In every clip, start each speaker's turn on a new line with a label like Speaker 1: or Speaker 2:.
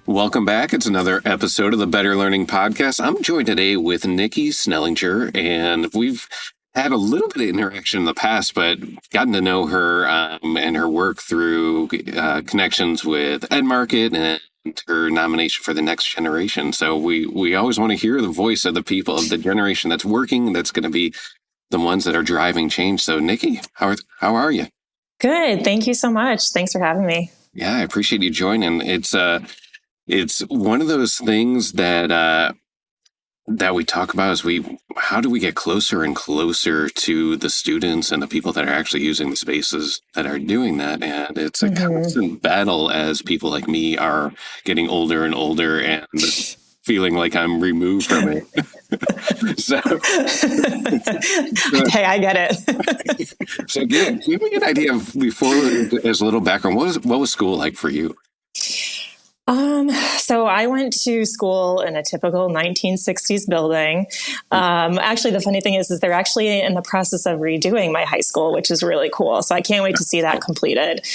Speaker 1: Welcome back. It's another episode of the Better Learning Podcast. I'm joined today with Nikki Snellinger, and we've had a little bit of interaction in the past, but gotten to know her and her work through connections with EdMarket and her nomination for the next generation. So we always want to hear the voice of the people of the generation that's working, that's going to be the ones that are driving change. So Nikki, how are you?
Speaker 2: Good. Thank you so much. Thanks for having me.
Speaker 1: Yeah, I appreciate you joining. It's one of those things that we talk about is how do we get closer and closer to the students and the people that are actually using the spaces that are doing that. And it's a constant battle as people like me are getting older and older and feeling like I'm removed from it.
Speaker 2: Hey, I get it.
Speaker 1: So give me an idea of, before, as a little background, what was school like for you?
Speaker 2: So I went to school in a typical 1960s building. Actually, the funny thing is they're actually in the process of redoing my high school, which is really cool. So I can't wait to see that completed.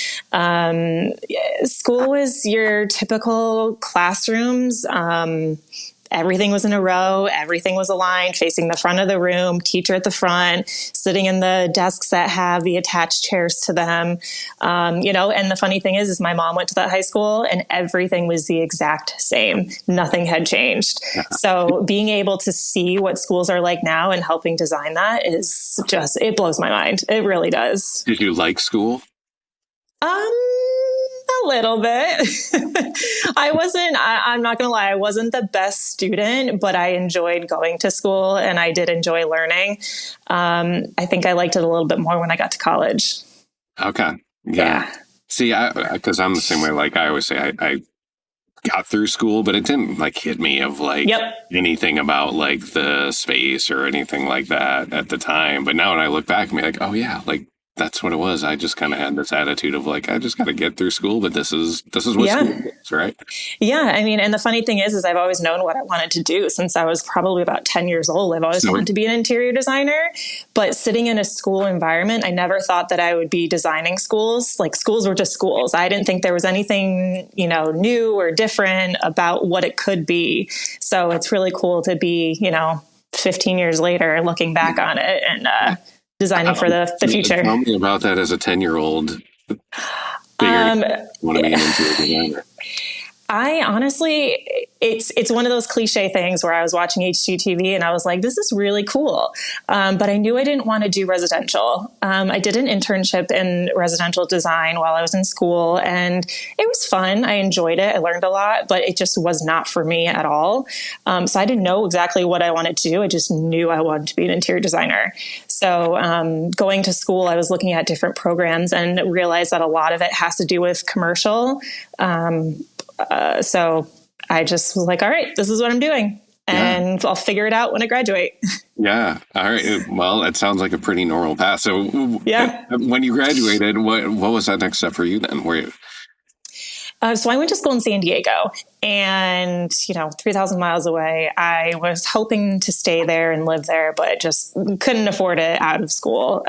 Speaker 2: School was your typical classrooms. Everything was in a row. Everything was aligned, facing the front of the room, teacher at the front, sitting in the desks that have the attached chairs to them. And the funny thing is my mom went to that high school and everything was the exact same. Nothing had changed. So being able to see what schools are like now and helping design that is it blows my mind. It really does.
Speaker 1: Did you like school?
Speaker 2: A little bit. I'm not going to lie, I wasn't the best student, but I enjoyed going to school and I did enjoy learning. I think I liked it a little bit more when I got to college.
Speaker 1: Okay. Yeah. See, because I'm the same way. Like I always say, I got through school, but it didn't hit me of anything about the space or anything like that at the time. But now when I look back, I'm like, oh yeah, that's what it was. I just kind of had this attitude of I just got to get through school, but this is what school is, right?
Speaker 2: Yeah. I mean, and the funny thing is I've always known what I wanted to do since I was probably about 10 years old. I've always wanted to be an interior designer, but sitting in a school environment, I never thought that I would be designing schools. Schools were just schools. I didn't think there was anything, new or different about what it could be. So it's really cool to be, 15 years later, looking back on it and, designing for the future.
Speaker 1: Tell me about that as a 10-year-old. Want to be an interior designer.
Speaker 2: I honestly, it's one of those cliche things where I was watching HGTV and I was like, this is really cool. But I knew I didn't want to do residential. I did an internship in residential design while I was in school and it was fun. I enjoyed it. I learned a lot, but it just was not for me at all. So I didn't know exactly what I wanted to do. I just knew I wanted to be an interior designer. So going to school, I was looking at different programs and realized that a lot of it has to do with commercial. So I just was like, all right, this is what I'm doing and I'll figure it out when I graduate.
Speaker 1: Yeah. All right. Well, it sounds like a pretty normal path. So when you graduated, what was that next step for you then?
Speaker 2: So I went to school in San Diego and, 3,000 miles away. I was hoping to stay there and live there, but just couldn't afford it out of school.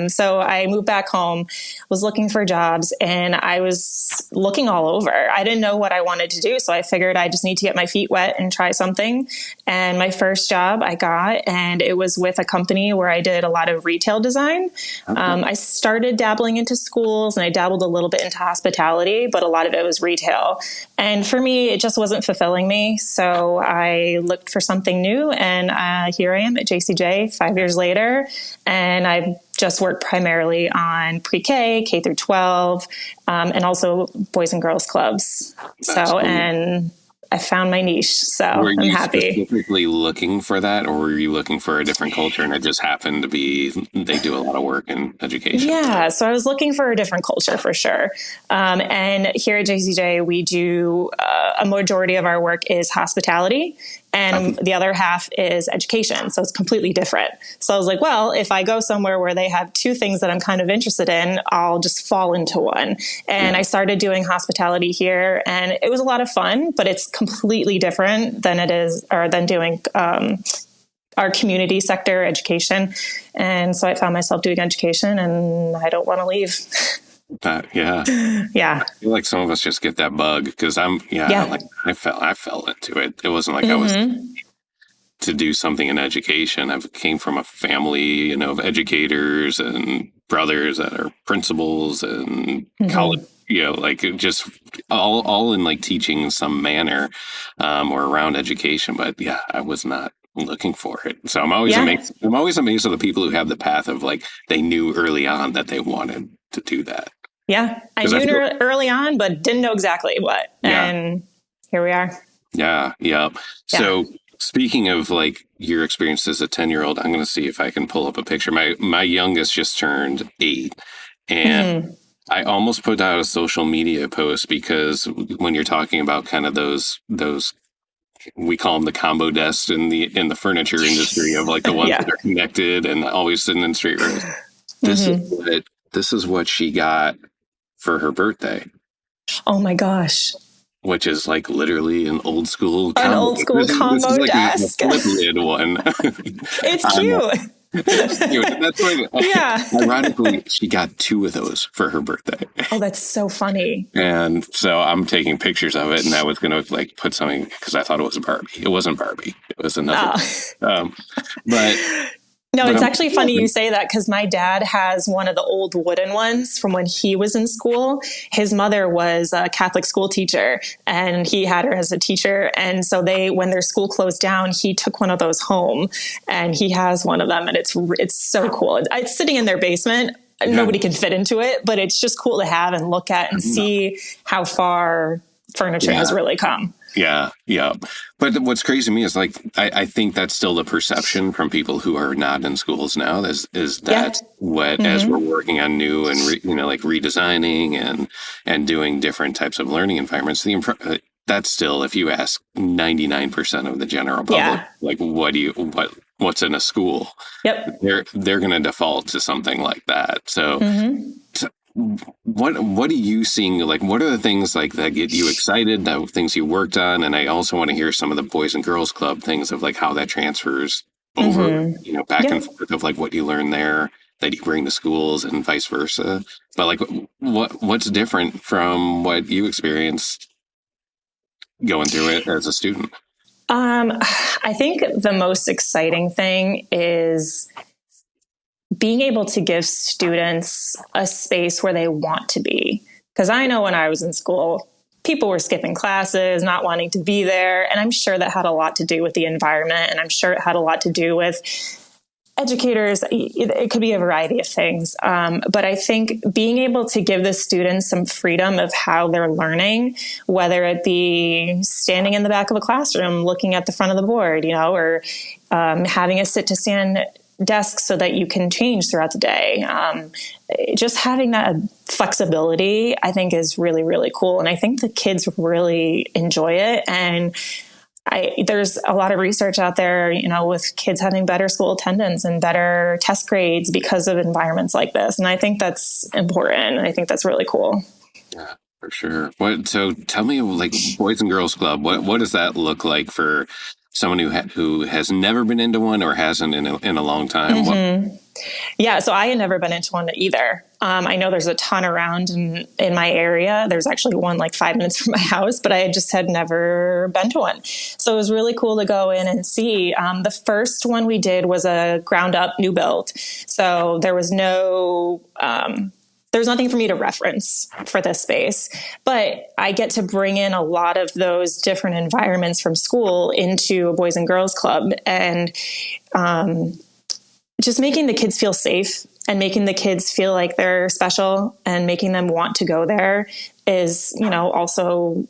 Speaker 2: So I moved back home, was looking for jobs and I was looking all over. I didn't know what I wanted to do. So I figured I just need to get my feet wet and try something. And my first job I got, and it was with a company where I did a lot of retail design. Okay. I started dabbling into schools and I dabbled a little bit into hospitality, but a lot of it was retail. And for me, it just wasn't fulfilling me. So I looked for something new and here I am at JCJ 5 years later. And I've just worked primarily on pre-K, K through 12, and also boys and girls clubs. That's cool. And I found my niche, so I'm happy. Were you
Speaker 1: specifically looking for that, or were you looking for a different culture and it just happened to be they do a lot of work in education?
Speaker 2: Yeah, so I was looking for a different culture for sure. And here at JCJ, we do a majority of our work is hospitality. And the other half is education. So it's completely different. So I was like, well, if I go somewhere where they have two things that I'm kind of interested in, I'll just fall into one. And I started doing hospitality here and it was a lot of fun, but it's completely different than it is, or than doing, our community sector education. And so I found myself doing education and I don't want to leave.
Speaker 1: Yeah.
Speaker 2: Yeah.
Speaker 1: I feel like some of us just get that bug because
Speaker 2: Yeah.
Speaker 1: like I fell into it. It wasn't like I was
Speaker 2: Hmm.
Speaker 1: to do something in education. I came from a family, of educators and brothers that are principals and college,
Speaker 2: Hmm.
Speaker 1: like just all in like teaching in some manner, or around education. But yeah, I was not looking for it. So I'm always
Speaker 2: Yeah.
Speaker 1: amazed. I'm always amazed at the people who have the path of like they knew early on that they wanted to do that.
Speaker 2: Yeah. I
Speaker 1: Because I
Speaker 2: knew
Speaker 1: feel,
Speaker 2: early on, but didn't know exactly what.
Speaker 1: yeah,
Speaker 2: And here we are.
Speaker 1: yeah, yeah.
Speaker 2: Yeah.
Speaker 1: So speaking of like your experience as a 10-year-old, I'm going to see if I can pull up a picture. My youngest just turned 8, and
Speaker 2: Hmm.
Speaker 1: I almost put out a social media post because when you're talking about kind of those we call them the combo desks in the furniture industry of like the ones
Speaker 2: Yeah.
Speaker 1: that are connected and always sitting in straight rows. This is
Speaker 2: Hmm.
Speaker 1: what this is what she got for her birthday,
Speaker 2: Oh my gosh.
Speaker 1: which is like literally an old school
Speaker 2: An
Speaker 1: combo.
Speaker 2: old school
Speaker 1: This is
Speaker 2: combo
Speaker 1: like a
Speaker 2: desk.
Speaker 1: flip lid one.
Speaker 2: It's
Speaker 1: um,
Speaker 2: cute.
Speaker 1: it's cute. And that's why,
Speaker 2: Yeah.
Speaker 1: ironically, she got 2 of those for her birthday.
Speaker 2: Oh, that's so funny.
Speaker 1: And so I'm taking pictures of it, and I was going to like put something because I thought it was Barbie. It wasn't Barbie. It was another.
Speaker 2: Oh.
Speaker 1: Um, but
Speaker 2: No,
Speaker 1: but
Speaker 2: it's
Speaker 1: I'm
Speaker 2: actually funny you say that because my dad has one of the old wooden ones from when he was in school. His mother was a Catholic school teacher and he had her as a teacher. And so when their school closed down, he took one of those home and he has one of them and it's so cool. It's sitting in their basement.
Speaker 1: yeah,
Speaker 2: Nobody can fit into it, but it's just cool to have and look at and see how far furniture has
Speaker 1: yeah.
Speaker 2: really come.
Speaker 1: Yeah, yeah. But what's crazy to me is like I think that's still the perception from people who are not in schools now. Is
Speaker 2: Yeah.
Speaker 1: that what as we're
Speaker 2: Mm-hmm.
Speaker 1: working on new and like redesigning and doing different types of learning environments, that's still if you ask 99% of the general public,
Speaker 2: Yeah.
Speaker 1: like what's in a school,
Speaker 2: Yep.
Speaker 1: they're going to default to something like that. So
Speaker 2: Mm-hmm.
Speaker 1: what are you seeing? Like, what are the things like that get you excited? That things you worked on, and I also want to hear some of the Boys and Girls Club things of like how that transfers over,
Speaker 2: Mm-hmm.
Speaker 1: back and
Speaker 2: Yep.
Speaker 1: forth of like what you learn there that you bring to schools and vice versa. But like, what's different from what you experienced going through it as a student?
Speaker 2: I think the most exciting thing is being able to give students a space where they want to be. Because I know when I was in school, people were skipping classes, not wanting to be there. And I'm sure that had a lot to do with the environment. And I'm sure it had a lot to do with educators. It could be a variety of things. But I think being able to give the students some freedom of how they're learning, whether it be standing in the back of a classroom, looking at the front of the board, or having a sit to stand desk so that you can change throughout the day. Just having that flexibility, I think, is really, really cool. And I think the kids really enjoy it. And there's a lot of research out there, with kids having better school attendance and better test grades because of environments like this. And I think that's important. I think that's really cool.
Speaker 1: Yeah, for sure. So tell me, like Boys and Girls Club. What does that look like for someone who has never been into one or hasn't in a long time?
Speaker 2: Mm-hmm. Yeah, so I had never been into one either. I know there's a ton around in my area. There's actually one like 5 minutes from my house, but I just had never been to one. So it was really cool to go in and see. The first one we did was a ground up new build. So there was there's nothing for me to reference for this space, but I get to bring in a lot of those different environments from school into a Boys and Girls Club. And just making the kids feel safe and making the kids feel like they're special and making them want to go there is, also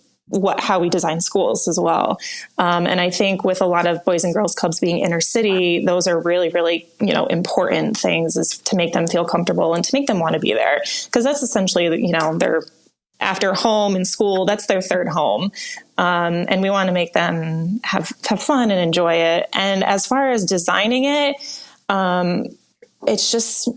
Speaker 2: how we design schools as well. And I think with a lot of Boys and Girls Clubs being inner city, those are really, really, important things, is to make them feel comfortable and to make them want to be there. Because that's essentially, their after home and school, that's their third home. And we want to make them have fun and enjoy it. And as far as designing it, it's just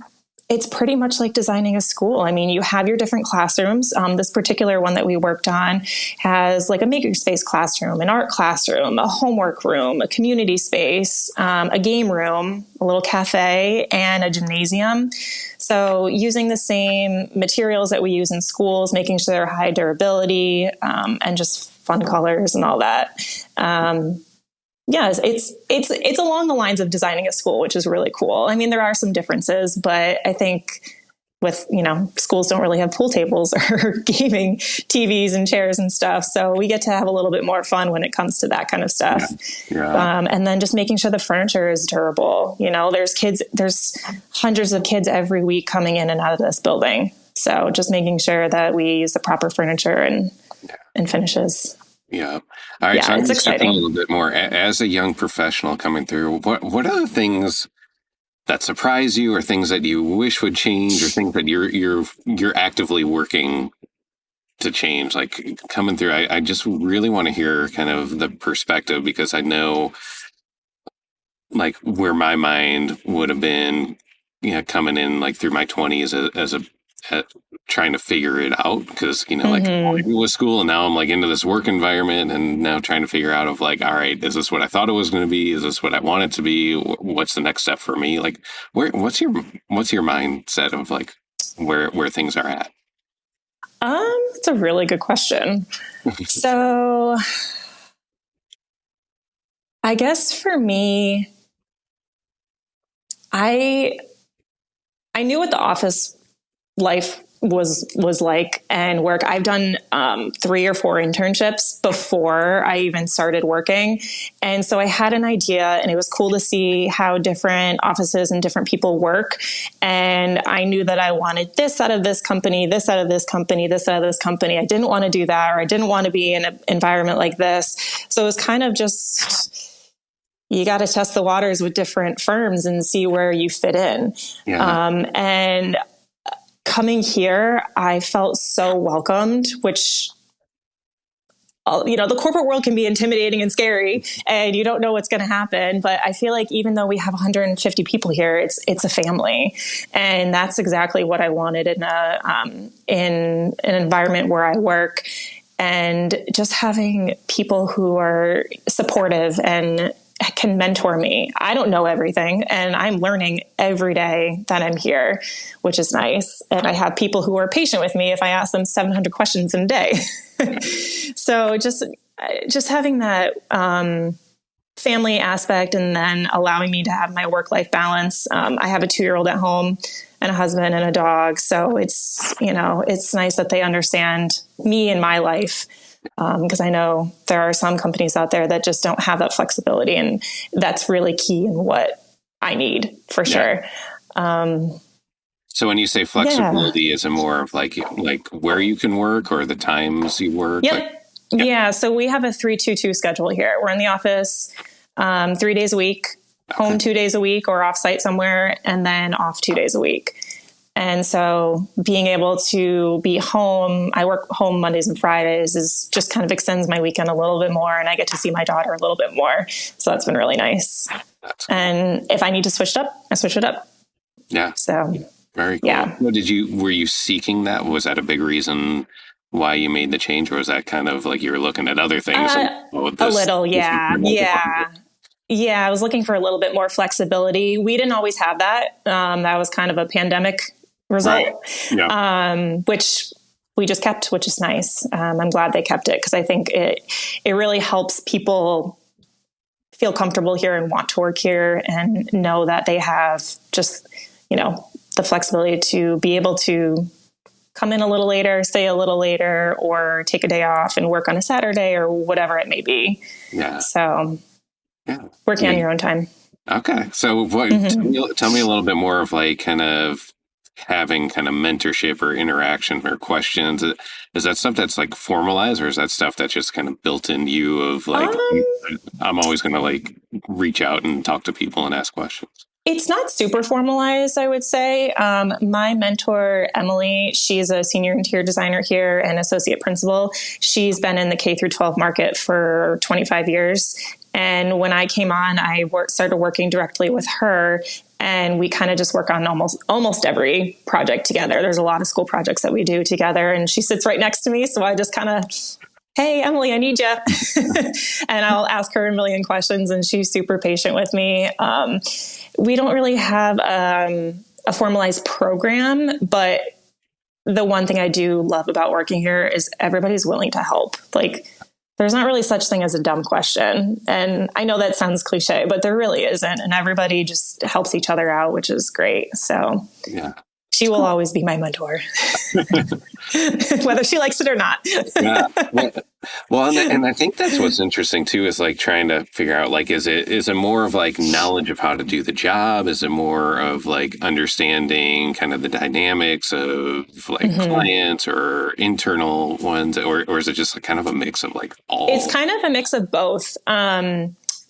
Speaker 2: It's pretty much like designing a school. I mean, you have your different classrooms. This particular one that we worked on has like a makerspace classroom, an art classroom, a homework room, a community space, a game room, a little cafe, and a gymnasium. So using the same materials that we use in schools, making sure they're high durability, and just fun colors and all that. Yes, it's along the lines of designing a school, which is really cool. I mean, there are some differences, but I think with, schools don't really have pool tables or gaming TVs and chairs and stuff. So we get to have a little bit more fun when it comes to that kind of stuff.
Speaker 1: Yeah.
Speaker 2: And then just making sure the furniture is durable. There's hundreds of kids every week coming in and out of this building. So just making sure that we use the proper furniture and finishes.
Speaker 1: Yeah. All right.
Speaker 2: Yeah,
Speaker 1: So I'm
Speaker 2: it's
Speaker 1: just
Speaker 2: exciting.
Speaker 1: a little bit more as a young professional coming through. What are the things that surprise you, or things that you wish would change, or things that you're actively working to change? Like coming through, I just really want to hear kind of the perspective, because I know like where my mind would have been, coming in like through my 20s as a trying to figure it out, because like it was school, and now I'm like into this work environment, and now trying to figure out of like, all right, is this what I thought it was going to be? Is this what I want it to be? What's the next step for me? Like, what's your mindset of like where things are at?
Speaker 2: It's a really good question. So I guess for me, I knew what the office life was like and work. I've done 3 or 4 internships before I even started working. And so I had an idea, and it was cool to see how different offices and different people work. And I knew that I wanted this out of this company, this out of this company, this out of this company. I didn't want to do that, or I didn't want to be in an environment like this. So it was kind of just, you got to test the waters with different firms and see where you fit in.
Speaker 1: Yeah.
Speaker 2: And coming here, I felt so welcomed, which, the corporate world can be intimidating and scary, and you don't know what's going to happen. But I feel like even though we have 150 people here, it's a family. And that's exactly what I wanted in an environment where I work. And just having people who are supportive and can mentor me. I don't know everything, and I'm learning every day that I'm here, which is nice. And I have people who are patient with me if I ask them 700 questions in a day. So just having that family aspect, and then allowing me to have my work-life balance. I have a 2-year-old at home and a husband and a dog. So it's nice that they understand me and my life. Because I know there are some companies out there that just don't have that flexibility, and that's really key in what I need for sure.
Speaker 1: So when you say flexibility, is it more of like where you can work, or the times you work?
Speaker 2: Yep. Yeah. So we have a 3-2-2 schedule here. We're in the office 3 days a week, home 2 days a week, or offsite somewhere, and then off 2 days a week. And so being able to be home, I work home Mondays and Fridays, is just kind of extends my weekend a little bit more, and I get to see my daughter a little bit more. So that's been really nice. That's cool. And if I need to switch it up, I switch it up.
Speaker 1: Yeah.
Speaker 2: So
Speaker 1: very cool. Yeah. Were you seeking that? Was that a big reason why you made the change, or was that kind of like you were looking at other things?
Speaker 2: A little. Yeah. Yeah. I was looking for a little bit more flexibility. We didn't always have that. That was kind of a pandemic result, right. Yeah. Which we just kept, which is nice. I'm glad they kept it, because I think it really helps people feel comfortable here and want to work here, and know that they have just, the flexibility to be able to come in a little later, stay a little later, or take a day off and work on a Saturday or whatever it may be. Yeah. So working on your own time.
Speaker 1: Okay. So tell me a little bit more of like kind of having kind of mentorship or interaction or questions. Is that stuff that's like formalized, or is that stuff that's just kind of built in you of like, I'm always going to like reach out and talk to people and ask questions?
Speaker 2: It's not super formalized, I would say. My mentor, Emily, she's a senior interior designer here and associate principal. She's been in the K through 12 market for 25 years. And when I came on, I started working directly with her. And we kind of just work on almost every project together. There's a lot of school projects that we do together, and she sits right next to me. So I just kind of, hey, Emily, I need you. And I'll ask her a million questions, and she's super patient with me. We don't really have a formalized program, but the one thing I do love about working here is everybody's willing to help. Like, there's not really such thing as a dumb question. And I know that sounds cliche, but there really isn't. And everybody just helps each other out, which is great. So
Speaker 1: Yeah.
Speaker 2: she will always be my mentor, whether she likes it or not.
Speaker 1: Yeah. Well, and I think that's what's interesting too, is like trying to figure out, like, is it more of like knowledge of how to do the job? Is it more of like understanding kind of the dynamics of like clients or internal ones, or is it just like kind of a mix of like all?
Speaker 2: It's kind of a mix of both.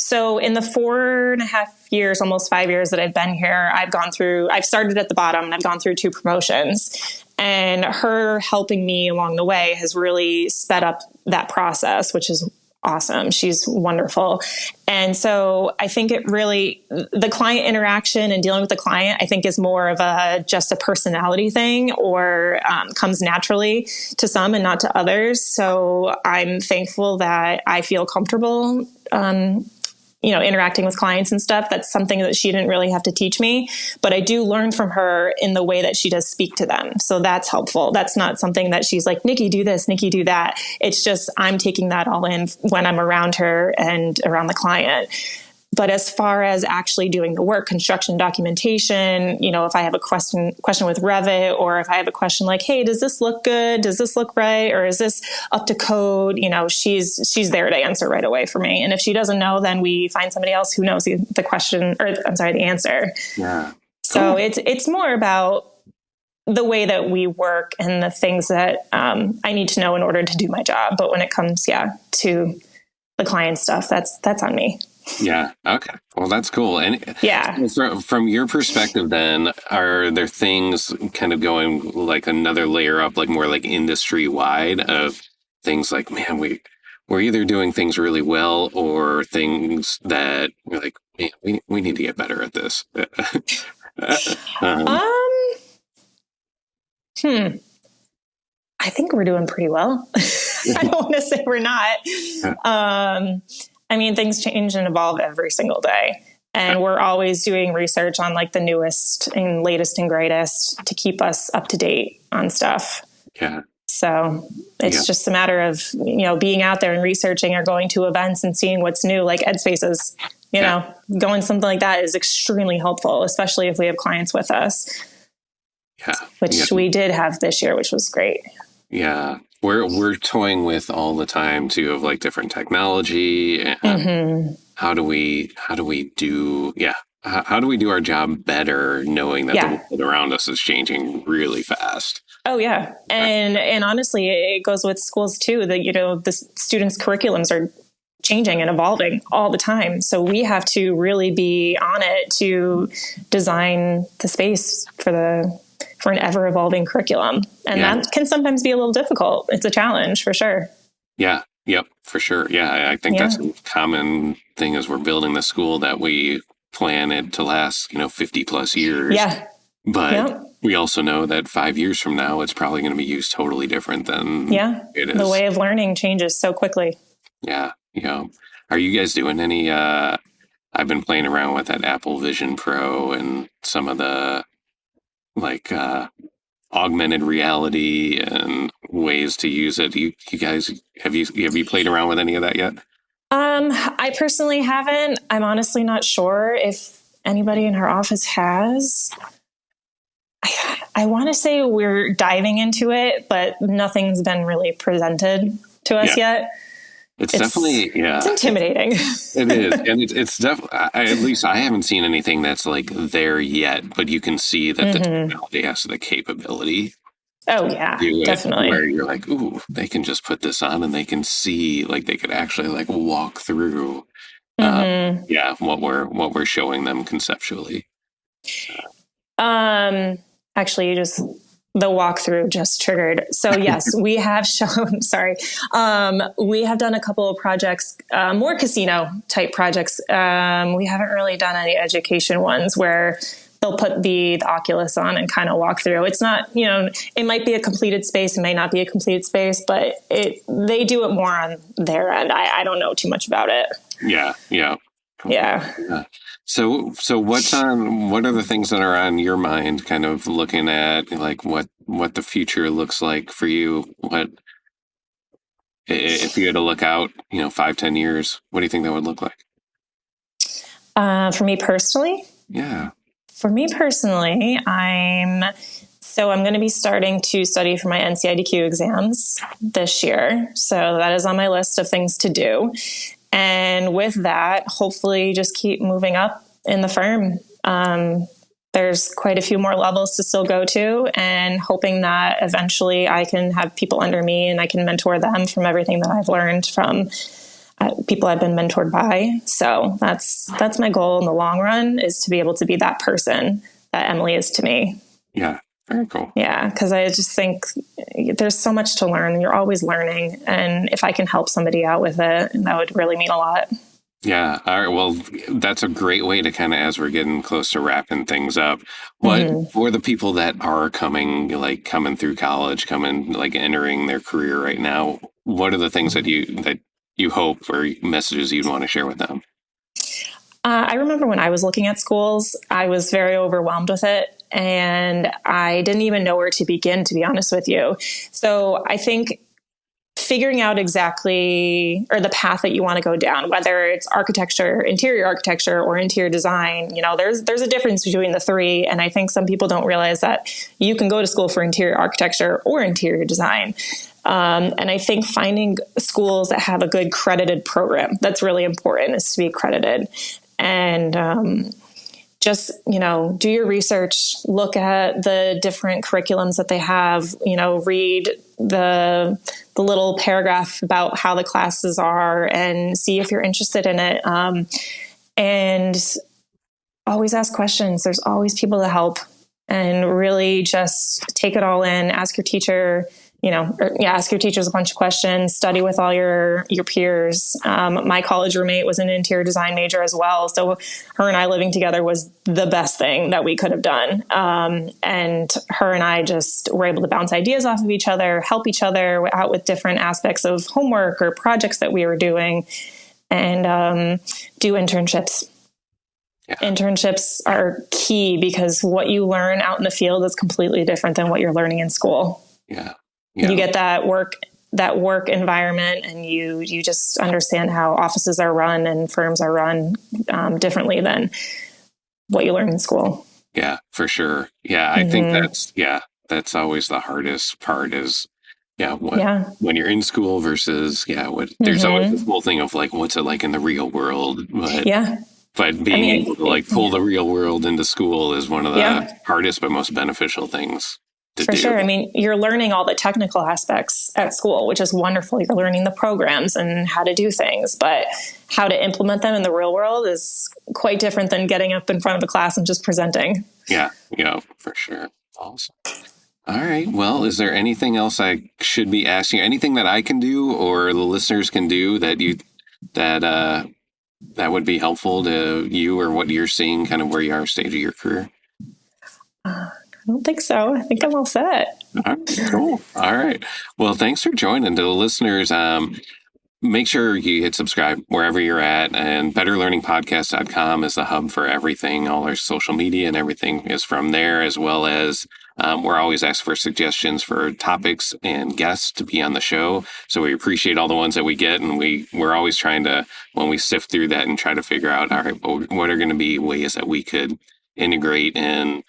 Speaker 2: So in the 4.5 years, almost 5 years that I've been here, I've started at the bottom and I've gone through 2 promotions, and her helping me along the way has really sped up that process, which is awesome. She's wonderful. And so I think the client interaction and dealing with the client, I think, is more of just a personality thing, or comes naturally to some and not to others. So I'm thankful that I feel comfortable, interacting with clients and stuff. That's something that she didn't really have to teach me, but I do learn from her in the way that she does speak to them. So that's helpful. That's not something that she's like, Nikki, do this, Nikki, do that. It's just, I'm taking that all in when I'm around her and around the client. But as far as actually doing the work, construction documentation, if I have a question with Revit, or if I have a question like, hey, does this look good? Does this look right? Or is this up to code? She's there to answer right away for me. And if she doesn't know, then we find somebody else who knows the question, or the answer.
Speaker 1: Yeah.
Speaker 2: So it's more about the way that we work and the things that I need to know in order to do my job. But when it comes, to the client stuff, that's on me.
Speaker 1: Yeah. Okay. Well, that's cool. And
Speaker 2: yeah,
Speaker 1: from your perspective, then, are there things kind of going like another layer up, like more like industry wide, of things like, man, we're either doing things really well, or things that we're like, man, we need to get better at this.
Speaker 2: I think we're doing pretty well. I don't want to say we're not. Things change and evolve every single day. And we're always doing research on like the newest and latest and greatest to keep us up to date on stuff.
Speaker 1: Yeah.
Speaker 2: So it's just a matter of, being out there and researching, or going to events and seeing what's new, like Ed Spaces, going something like that is extremely helpful, especially if we have clients with us.
Speaker 1: Yeah.
Speaker 2: Which we did have this year, which was great.
Speaker 1: Yeah. We're toying with all the time too, of like different technology. And how do we do our job better, knowing that the world around us is changing really fast?
Speaker 2: Oh yeah. And honestly, it goes with schools too, that, the students' curriculums are changing and evolving all the time. So we have to really be on it to design the space for an ever evolving curriculum. And that can sometimes be a little difficult. It's a challenge for sure.
Speaker 1: Yeah. Yep. For sure. Yeah. I think that's a common thing as we're building the school, that we plan it to last, 50 plus years.
Speaker 2: Yeah.
Speaker 1: But we also know that 5 years from now, it's probably going to be used totally different than it is.
Speaker 2: The way of learning changes so quickly.
Speaker 1: Yeah. Are you guys doing any, I've been playing around with that Apple Vision Pro and some of the like augmented reality and ways to use it. You guys, have you played around with any of that yet?
Speaker 2: I personally haven't. I'm honestly not sure if anybody in our office has. I want to say we're diving into it, but nothing's been really presented to us yet.
Speaker 1: It's definitely,
Speaker 2: it's intimidating.
Speaker 1: It is. And it's definitely, at least I haven't seen anything that's like there yet, but you can see that the technology has the capability.
Speaker 2: Oh yeah, definitely.
Speaker 1: Where you're like, ooh, they can just put this on and they can see, like they could actually like walk through, what we're showing them conceptually.
Speaker 2: Actually, you just The walkthrough just triggered. So yes, we have shown, sorry. We have done a couple of projects, more casino type projects. We haven't really done any education ones where they'll put the Oculus on and kind of walk through. It's not, it might be a completed space. It may not be a completed space, but they do it more on their end. I don't know too much about it.
Speaker 1: Yeah. Yeah.
Speaker 2: Yeah.
Speaker 1: So what are the things that are on your mind, kind of looking at like what the future looks like for you? What if you had to look out, 5-10 years, what do you think that would look like?
Speaker 2: For me personally?
Speaker 1: Yeah.
Speaker 2: For me personally, I'm going to be starting to study for my NCIDQ exams this year. So that is on my list of things to do. And with that, hopefully just keep moving up in the firm. There's quite a few more levels to still go to, and hoping that eventually I can have people under me and I can mentor them from everything that I've learned from people I've been mentored by. So that's my goal in the long run, is to be able to be that person that Emily is to me.
Speaker 1: Yeah. Very cool.
Speaker 2: Yeah, because I just think there's so much to learn. You're always learning. And if I can help somebody out with it, that would really mean a lot.
Speaker 1: Yeah. All right. Well, that's a great way to kind of, as we're getting close to wrapping things up, what for the people that are coming through college, entering their career right now, what are the things that you hope, or messages you'd want to share with them?
Speaker 2: I remember when I was looking at schools, I was very overwhelmed with it. And I didn't even know where to begin, to be honest with you. So I think figuring out exactly, or the path that you want to go down, whether it's architecture, interior architecture, or interior design, there's a difference between the three. And I think some people don't realize that you can go to school for interior architecture or interior design. And I think finding schools that have a good credited program, that's really important, is to be accredited. And just, do your research, look at the different curriculums that they have, read the little paragraph about how the classes are and see if you're interested in it. And always ask questions. There's always people to help, and really just take it all in. Ask your teacher, ask your teachers a bunch of questions, study with all your peers. My college roommate was an interior design major as well. So her and I living together was the best thing that we could have done. And her and I just were able to bounce ideas off of each other, help each other out with different aspects of homework or projects that we were doing, and do internships. Yeah. Internships are key, because what you learn out in the field is completely different than what you're learning in school.
Speaker 1: Yeah.
Speaker 2: You get that work environment, and you just understand how offices are run and firms are run differently than what you learn in school.
Speaker 1: Yeah, for sure. Yeah, I think that's always the hardest part is, when you're in school versus, there's always this whole thing of what's it like in the real world? But being able to pull the real world into school is one of the hardest but most beneficial things. For
Speaker 2: sure. You're learning all the technical aspects at school, which is wonderful. You're learning the programs and how to do things, but how to implement them in the real world is quite different than getting up in front of a class and just presenting.
Speaker 1: Yeah, for sure. Awesome. All right. Well, is there anything else I should be asking? Anything that I can do or the listeners can do that would be helpful to you, or what you're seeing, kind of where you are stage of your career?
Speaker 2: I don't think so. I think I'm all set.
Speaker 1: All right, cool. All right. Well, thanks for joining. To the listeners, make sure you hit subscribe wherever you're at. And betterlearningpodcast.com is the hub for everything. All our social media and everything is from there, as well as we're always asked for suggestions for topics and guests to be on the show. So we appreciate all the ones that we get. And we're always trying to, when we sift through that and try to figure out, all right, well, what are going to be ways that we could integrate and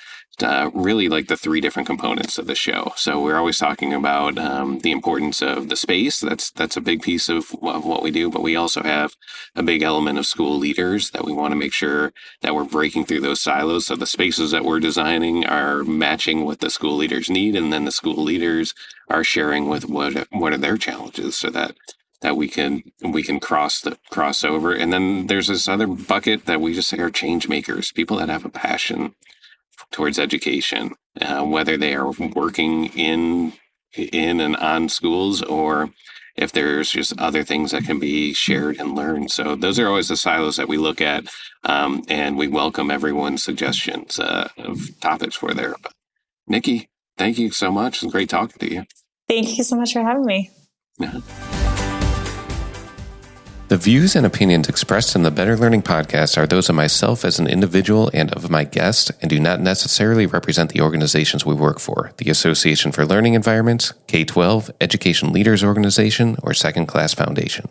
Speaker 1: really the three different components of the show. So we're always talking about the importance of the space. That's a big piece of what we do, but we also have a big element of school leaders that we want to make sure that we're breaking through those silos. So the spaces that we're designing are matching what the school leaders need, and then the school leaders are sharing with what are their challenges, so that we can cross over. And then there's this other bucket that we just say are change makers, people that have a passion towards education, whether they are working in and on schools, or if there's just other things that can be shared and learned. So those are always the silos that we look at, and we welcome everyone's suggestions of topics for there. But Nikki, thank you so much. It's great talking to you.
Speaker 2: Thank you so much for having me.
Speaker 1: Yeah. The views and opinions expressed in the Better Learning Podcast are those of myself as an individual and of my guest, and do not necessarily represent the organizations we work for, the Association for Learning Environments, K-12, Education Leaders Organization, or Second Class Foundation.